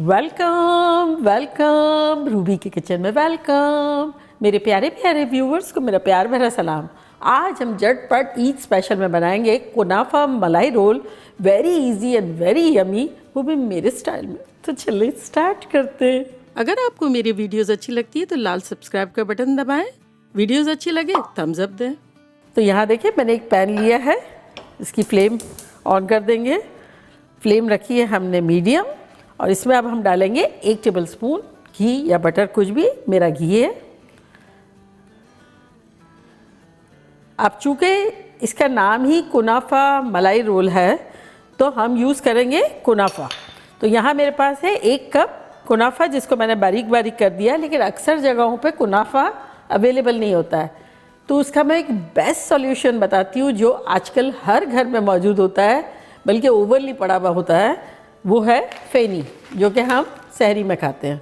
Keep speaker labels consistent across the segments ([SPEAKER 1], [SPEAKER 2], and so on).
[SPEAKER 1] Welcome welcome Ruby के kitchen में welcome. मेरे प्यारे प्यारे व्यूवर्स को मेरा प्यार भरा सलाम। आज हम झटपट ईद स्पेशल में बनाएंगे कुनाफा मलाई roll. Very easy and very yummy, वो भी मेरे स्टाइल में। तो चलिए स्टार्ट करते हैं। अगर आपको मेरी वीडियोस अच्छी लगती है तो लाल सब्सक्राइब का बटन दबाएं। वीडियोस अच्छी लगे थम्स अप दें। तो यहाँ देखिए मैंने एक पैन लिया है, इसकी फ्लेम ऑन कर देंगे। फ्लेम रखी है हमने मीडियम और इसमें अब हम डालेंगे 1 टेबलस्पून घी या बटर, कुछ भी, मेरा घी है। अब चूँकि इसका नाम ही कुनाफा मलाई रोल है तो हम यूज़ करेंगे कुनाफा। तो यहाँ मेरे पास है 1 कप कुनाफा जिसको मैंने बारीक बारीक कर दिया, लेकिन अक्सर जगहों पे कुनाफा अवेलेबल नहीं होता है। तो उसका मैं एक बेस्ट सॉल्यूशन बताती हूँ जो आजकल हर घर में मौजूद होता है, बल्कि ओवरली पड़ा हुआ होता है। वो है फ़ेनी, जो कि हम सहरी में खाते हैं।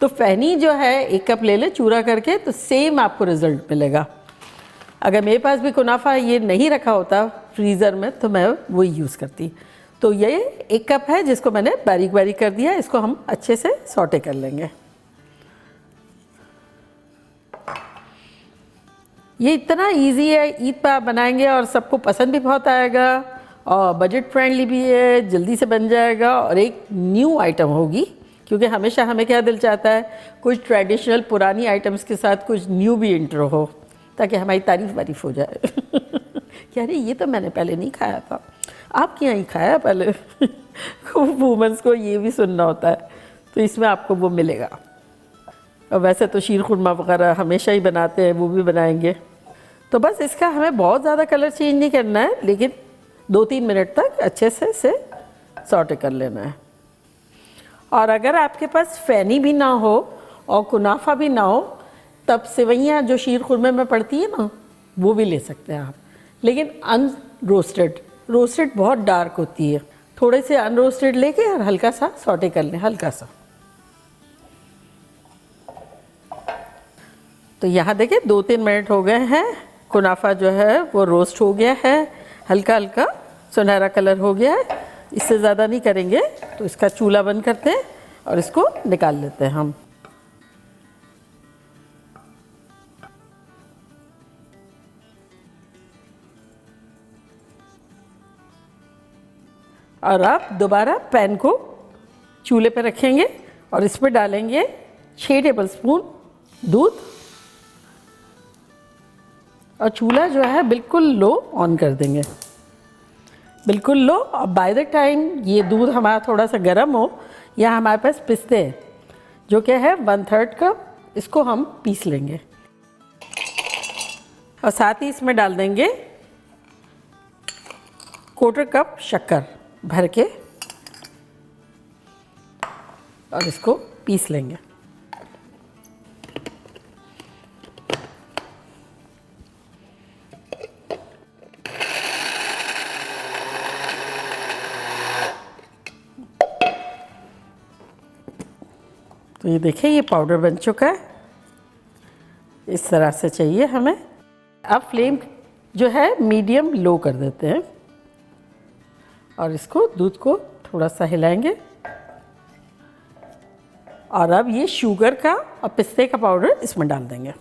[SPEAKER 1] तो फ़ेनी जो है 1 कप ले ले चूरा करके, तो सेम आपको रिज़ल्ट मिलेगा। अगर मेरे पास भी कुनाफा ये नहीं रखा होता फ्रीज़र में तो मैं वही यूज़ करती। तो ये 1 कप है जिसको मैंने बारीक बारीक कर दिया। इसको हम अच्छे से सौटे कर लेंगे। ये इतना इजी है, ईद पर आप बनाएंगे और सबको पसंद भी बहुत आएगा और बजट फ्रेंडली भी है, जल्दी से बन जाएगा और एक न्यू आइटम होगी। क्योंकि हमेशा हमें क्या दिल चाहता है, कुछ ट्रेडिशनल पुरानी आइटम्स के साथ कुछ न्यू भी इंट्रो हो, ताकि हमारी तारीफ वारीफ हो जाए कि अरे ये तो मैंने पहले नहीं खाया था, आपके यहाँ ही खाया पहले वूमेंस को ये भी सुनना होता है, तो इसमें आपको वो मिलेगा। और वैसे तो शीर खुरमा वगैरह हमेशा ही बनाते हैं, वो भी बनाएंगे। तो बस इसका हमें बहुत ज़्यादा कलर चेंज नहीं करना है, लेकिन 2-3 मिनट तक अच्छे से इसे सॉटे कर लेना है। और अगर आपके पास फ़ेनी भी ना हो और कुनाफा भी ना हो, तब सेवइयाँ जो शीर खुरमे में पड़ती है ना, वो भी ले सकते हैं आप, लेकिन अनरोस्टेड। रोस्टेड बहुत डार्क होती है, थोड़े से अनरोस्टेड लेके और हल्का सा सॉटे कर लें, हल्का सा। तो यहाँ देखिए 2-3 मिनट हो गए हैं, कुनाफा जो है वो रोस्ट हो गया है, हल्का हल्का सुनहरा कलर हो गया है। इससे ज़्यादा नहीं करेंगे। तो इसका चूल्हा बंद करते हैं और इसको निकाल लेते हैं हम। और अब दोबारा पैन को चूल्हे पर रखेंगे और इसमें डालेंगे 6 टेबलस्पून दूध और चूल्हा जो है बिल्कुल लो ऑन कर देंगे, बिल्कुल लो। और बाय द टाइम ये दूध हमारा थोड़ा सा गर्म हो, या हमारे पास पिस्ते हैं जो क्या है 1/3 कप, इसको हम पीस लेंगे। और साथ ही इसमें डाल देंगे 1/4 कप शक्कर भर के और इसको पीस लेंगे। तो ये देखिए ये पाउडर बन चुका है, इस तरह से चाहिए हमें। अब फ्लेम जो है मीडियम लो कर देते हैं और इसको दूध को थोड़ा सा हिलाएंगे। और अब ये शुगर का और पिस्ते का पाउडर इसमें डाल देंगे।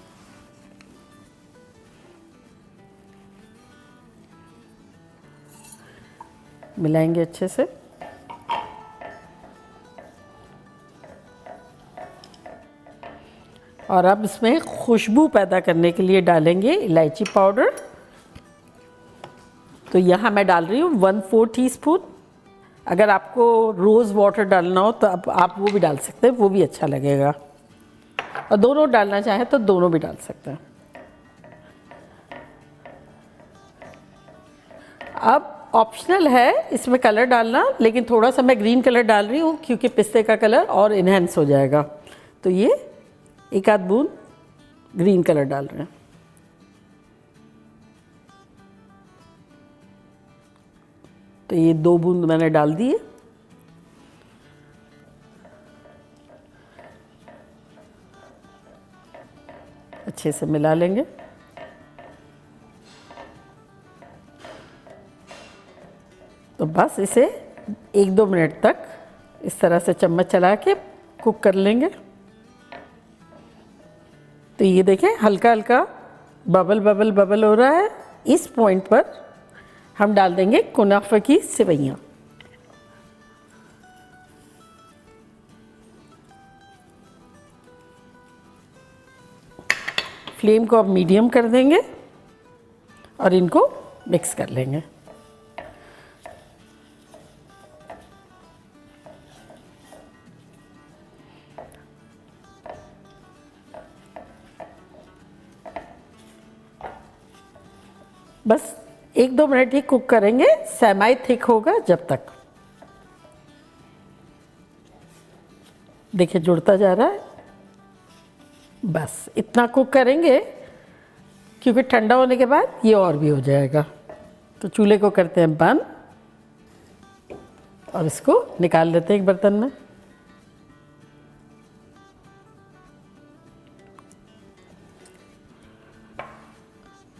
[SPEAKER 1] मिलाएंगे अच्छे से। और अब इसमें खुशबू पैदा करने के लिए डालेंगे इलायची पाउडर। तो यहाँ मैं डाल रही हूँ 1/4 टीस्पून। अगर आपको रोज़ वाटर डालना हो तो आप वो भी डाल सकते हैं, वो भी अच्छा लगेगा। और दोनों डालना चाहें तो दोनों भी डाल सकते हैं। अब ऑप्शनल है इसमें कलर डालना, लेकिन थोड़ा सा मैं ग्रीन कलर डाल रही हूँ क्योंकि पिस्ते का कलर और इन्हेंस हो जाएगा। तो ये 1 आध बूंद ग्रीन कलर डाल रहे हैं। तो ये 2 बूंद मैंने डाल दिए। अच्छे से मिला लेंगे। तो बस इसे 1-2 मिनट तक इस तरह से चम्मच चला के कुक कर लेंगे। तो ये देखें हल्का हल्का बबल बबल बबल हो रहा है। इस पॉइंट पर हम डाल देंगे कुनाफा की सेवइयाँ। फ्लेम को अब मीडियम कर देंगे और इनको मिक्स कर लेंगे। बस 1-2 मिनट ही कुक करेंगे, सेमी थिक होगा जब तक। देखिए जुड़ता जा रहा है। बस इतना कुक करेंगे क्योंकि ठंडा होने के बाद ये और भी हो जाएगा। तो चूल्हे को करते हैं बंद और इसको निकाल लेते हैं एक बर्तन में।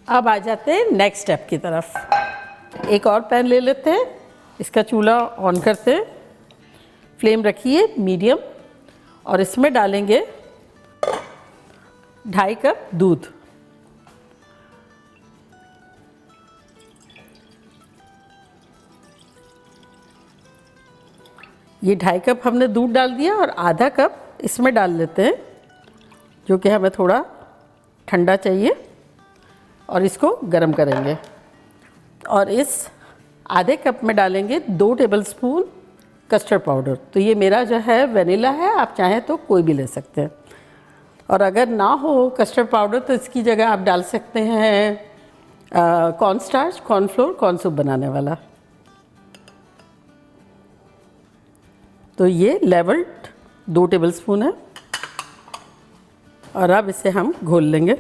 [SPEAKER 1] अब आ जाते हैं नेक्स्ट स्टेप की तरफ। एक और पैन ले लेते हैं, इसका चूल्हा ऑन करते हैं, फ्लेम रखिए मीडियम और इसमें डालेंगे 2.5 कप दूध। ये 2.5 कप हमने दूध डाल दिया और आधा कप इसमें डाल लेते हैं, जो कि हमें थोड़ा ठंडा चाहिए, और इसको गर्म करेंगे। और इस आधे कप में डालेंगे 2 टेबलस्पून कस्टर्ड पाउडर। तो ये मेरा जो है वनीला है, आप चाहें तो कोई भी ले सकते हैं। और अगर ना हो कस्टर्ड पाउडर तो इसकी जगह आप डाल सकते हैं corn starch, cornflour, corn soup बनाने वाला। तो ये लेवल्ड 2 टेबलस्पून है और अब इसे हम घोल लेंगे।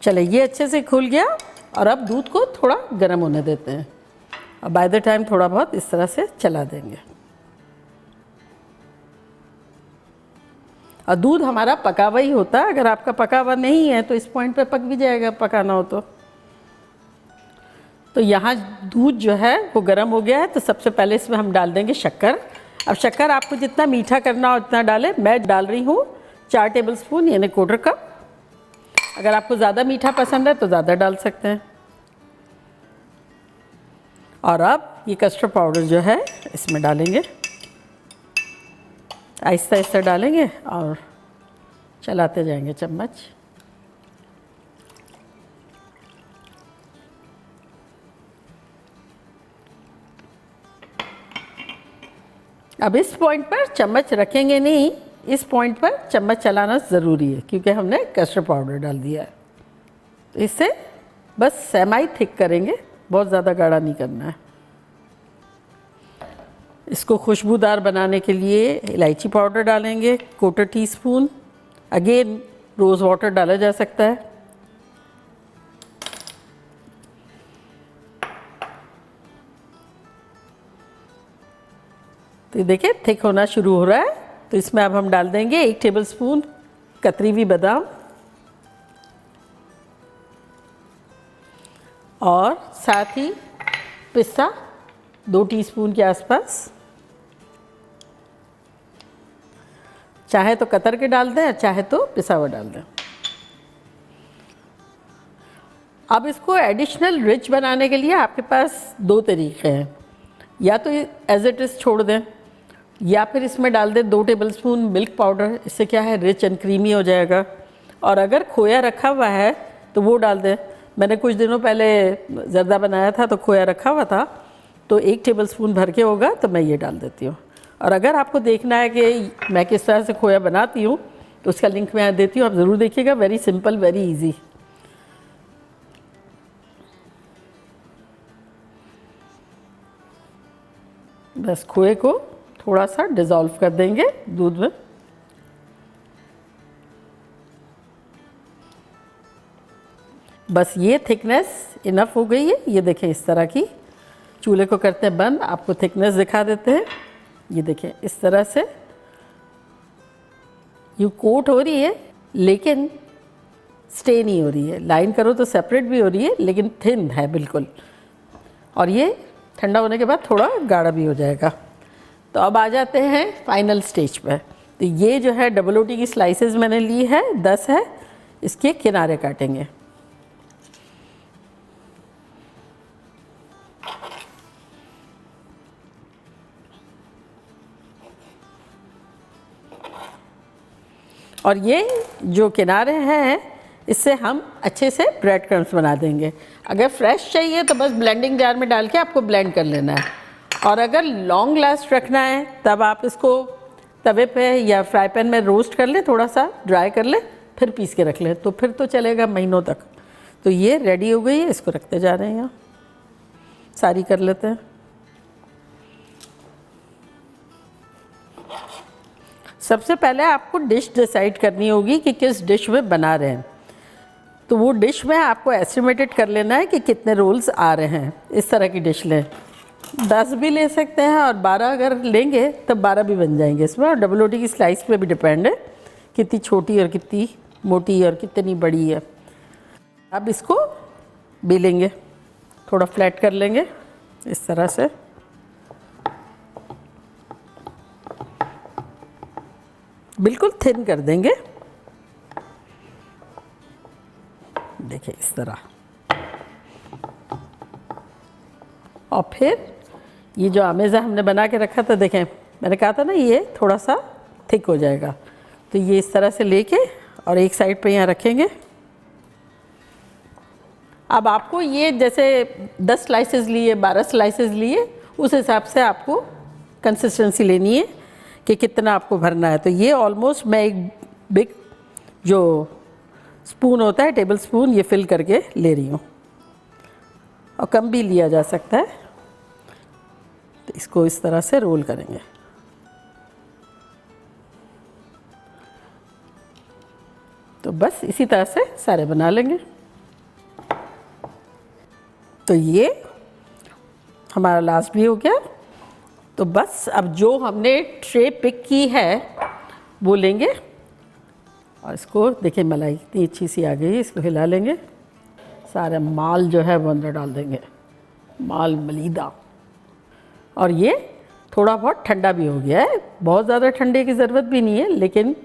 [SPEAKER 1] चले ये अच्छे से खुल गया और अब दूध को थोड़ा गर्म होने देते हैं। अब बाय द टाइम थोड़ा बहुत इस तरह से चला देंगे। और दूध हमारा पका हुआ ही होता है, अगर आपका पका हुआ नहीं है तो इस पॉइंट पे पक भी जाएगा, पकाना हो तो यहाँ दूध जो है वो गर्म हो गया है। तो सबसे पहले इसमें हम डाल देंगे शक्कर। अब शक्कर आपको जितना मीठा करना हो उतना डालें। मैं डाल रही हूँ 4 टेबलस्पून यानी 1/4 कप। अगर आपको ज़्यादा मीठा पसंद है तो ज़्यादा डाल सकते हैं। और अब ये कस्टर्ड पाउडर जो है इसमें डालेंगे, आहिस्ता आहिस्ता डालेंगे और चलाते जाएंगे चम्मच। अब इस पॉइंट पर चम्मच रखेंगे नहीं, इस पॉइंट पर चम्मच चलाना ज़रूरी है क्योंकि हमने कस्टर्ड पाउडर डाल दिया है। तो इससे बस सेमी थिक करेंगे, बहुत ज़्यादा गाढ़ा नहीं करना है। इसको खुशबूदार बनाने के लिए इलायची पाउडर डालेंगे 1/4 टीस्पून। अगेन रोज़ वाटर डाला जा सकता है। तो ये देखिए थिक होना शुरू हो रहा है। तो इसमें अब हम डाल देंगे 1 टेबलस्पून कतरी हुई बादाम और साथ ही पिस्ता 2 टीस्पून के आसपास। चाहे तो कतर के डाल दें, चाहे तो पिसा हुआ डाल दें। अब इसको एडिशनल रिच बनाने के लिए आपके पास 2 तरीके हैं। या तो एज इट इज़ छोड़ दें या फिर इसमें डाल दें 2 टेबलस्पून मिल्क पाउडर। इससे क्या है रिच एंड क्रीमी हो जाएगा। और अगर खोया रखा हुआ है तो वो डाल दें। मैंने कुछ दिनों पहले ज़र्दा बनाया था तो खोया रखा हुआ था, तो 1 टेबलस्पून भर के होगा तो मैं ये डाल देती हूँ। और अगर आपको देखना है कि मैं किस तरह से खोया बनाती हूँ तो उसका लिंक मैं यहाँ देती हूँ, आप ज़रूर देखिएगा। Very simple, very easy. बस खोए को थोड़ा सा डिज़ोल्व कर देंगे दूध में। बस ये थिकनेस इनफ हो गई है। ये देखें इस तरह की। चूल्हे को करते हैं बंद, आपको थिकनेस दिखा देते हैं। ये देखें इस तरह से ये कोट हो रही है, लेकिन स्टे नहीं हो रही है, लाइन करो तो सेपरेट भी हो रही है लेकिन थिन है बिल्कुल। और ये ठंडा होने के बाद थोड़ा गाढ़ा भी हो जाएगा। तो अब आ जाते हैं फाइनल स्टेज पर। तो ये जो है डबल रोटी की स्लाइसेस मैंने ली है, 10 है, इसके किनारे काटेंगे। और ये जो किनारे हैं इससे हम अच्छे से ब्रेड क्रम्स बना देंगे। अगर फ्रेश चाहिए तो बस ब्लेंडिंग जार में डाल के आपको ब्लेंड कर लेना है, और अगर लॉन्ग लास्ट रखना है तब आप इसको तवे पे या फ्राई पैन में रोस्ट कर ले, थोड़ा सा ड्राई कर ले, फिर पीस के रख ले, तो फिर तो चलेगा महीनों तक। तो ये रेडी हो गई है, इसको रखते जा रहे हैं यहाँ, सारी कर लेते हैं। सबसे पहले आपको डिश डिसाइड करनी होगी कि किस डिश में बना रहे हैं। तो वो डिश में आपको एस्टिमेटेड कर लेना है कि कितने रोल्स आ रहे हैं। इस तरह की डिश लें, 10 भी ले सकते हैं, और 12 अगर लेंगे तब 12 भी बन जाएंगे इसमें। और डबल रोटी की स्लाइस पे भी डिपेंड है कितनी छोटी और कितनी मोटी और कितनी बड़ी है। अब इसको बेलेंगे, थोड़ा फ्लैट कर लेंगे इस तरह से। बिल्कुल थिन कर देंगे, देखिए इस तरह। और फिर ये जो अमेज़ा हमने बना के रखा था, देखें मैंने कहा था ना ये थोड़ा सा थिक हो जाएगा, तो ये इस तरह से लेके और एक साइड पे यहाँ रखेंगे। अब आपको ये जैसे 10 स्लाइसेस लिए, 12 स्लाइसेस लिए, उस हिसाब से आपको कंसिस्टेंसी लेनी है कि कितना आपको भरना है। तो ये ऑलमोस्ट मैं एक बिग जो स्पून होता है, टेबल स्पून, ये फिल करके ले रही हूँ, और कम भी लिया जा सकता है। तो इसको इस तरह से रोल करेंगे। तो बस इसी तरह से सारे बना लेंगे। तो ये हमारा लास्ट भी हो गया। तो बस अब जो हमने ट्रे पिक की है वो लेंगे, और इसको देखिए मलाई इतनी अच्छी सी आ गई है, इसको हिला लेंगे। सारा माल जो है वो अंदर डाल देंगे, माल मलीदा। और ये थोड़ा बहुत ठंडा भी हो गया है, बहुत ज़्यादा ठंडे की ज़रूरत भी नहीं है, लेकिन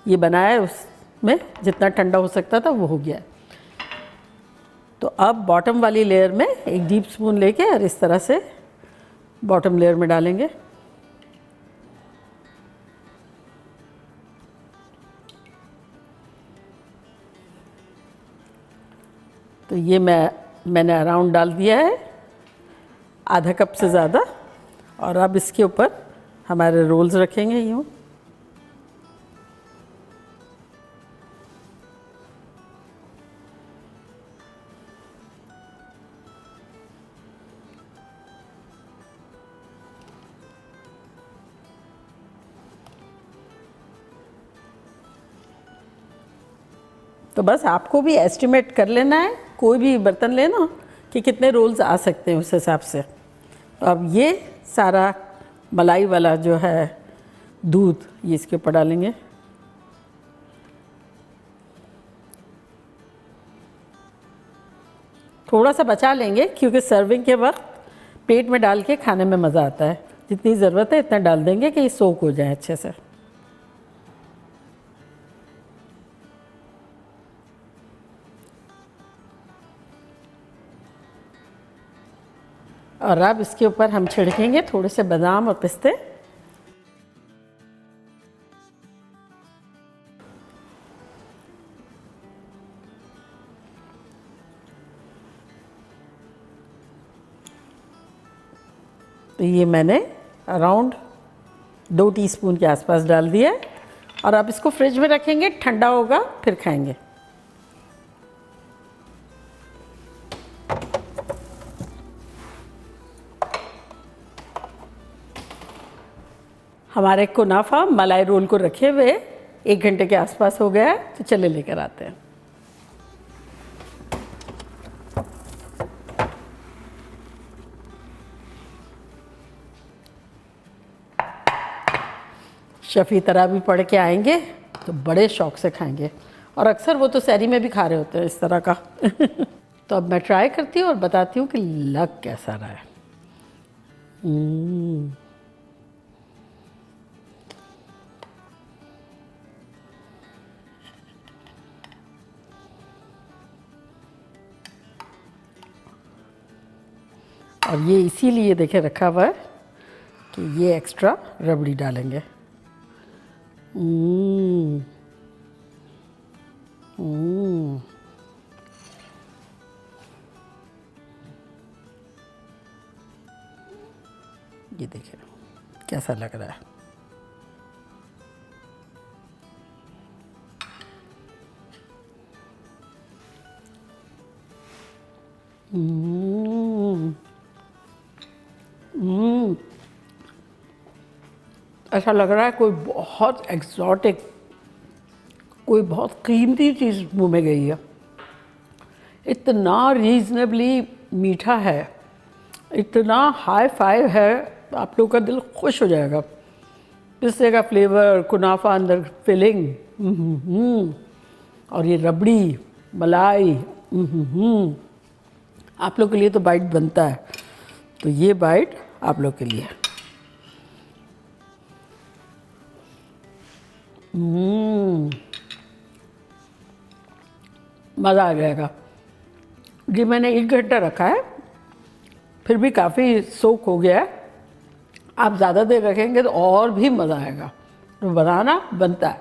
[SPEAKER 1] ये बनाया उसमें जितना ठंडा हो सकता था वो हो गया है। तो अब बॉटम वाली लेयर में एक डीप स्पून लेके और इस तरह से बॉटम लेयर में डालेंगे। तो ये मैंने अराउंड डाल दिया है, आधा कप से ज़्यादा। और अब इसके ऊपर हमारे रोल्स रखेंगे यूँ। तो बस आपको भी एस्टिमेट कर लेना है, कोई भी बर्तन लेना, कि कितने रोल्स आ सकते हैं उस हिसाब से। तो अब ये सारा मलाई वाला जो है दूध ये इसके ऊपर डालेंगे। थोड़ा सा बचा लेंगे क्योंकि सर्विंग के वक्त पेट में डाल के खाने में मज़ा आता है। जितनी ज़रूरत है इतना डाल देंगे कि ये सोक हो जाए अच्छे से। और अब इसके ऊपर हम छिड़केंगे थोड़े से बादाम और पिस्ते। तो ये मैंने अराउंड 2 टीस्पून के आसपास डाल दिया है। और अब इसको फ्रिज में रखेंगे, ठंडा होगा फिर खाएंगे। हमारे कुनाफा मलाई रोल को रखे हुए 1 घंटे के आसपास हो गया है, तो चले लेकर आते हैं। शफ़ी तरावी पढ़ के आएंगे तो बड़े शौक़ से खाएंगे। और अक्सर वो तो सहरी में भी खा रहे होते हैं इस तरह का। तो अब मैं ट्राई करती हूँ और बताती हूँ कि लग कैसा रहा है। और ये इसीलिए देखे रखा हुआ है कि ये एक्स्ट्रा रबड़ी डालेंगे। ये देखिए कैसा लग रहा है। ऐसा लग रहा है कोई बहुत एक्सॉटिक, कोई बहुत कीमती चीज़ मुंह में गई है। इतना रीजनेबली मीठा है, इतना हाई फाई है, आप लोग का दिल खुश हो जाएगा। पिस्ते का फ्लेवर, कुनाफा अंदर फिलिंग, और ये रबड़ी मलाई, आप लोग के लिए तो बाइट बनता है। तो ये बाइट आप लोग के लिए। मज़ा आ जाएगा। जी मैंने 1 घंटा रखा है, फिर भी काफ़ी सोक हो गया है। आप ज़्यादा देर रखेंगे तो और भी मज़ा आएगा। तो बनाना बनता है।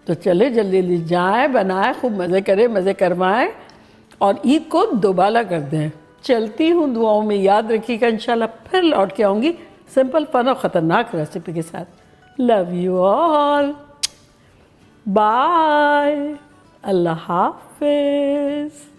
[SPEAKER 1] तो चले जल्दी जल्दी जाएं, बनाएं, खूब मज़े करें, मज़े करवाएं और ईद को दोबारा कर दें। चलती हूँ, दुआओं में याद रखिएगा। इंशाल्लाह फिर लौट के आऊँगी सिंपल फन और ख़तरनाक रेसिपी के साथ। लव यू ऑल, बाय, अल्लाह हाफिज़।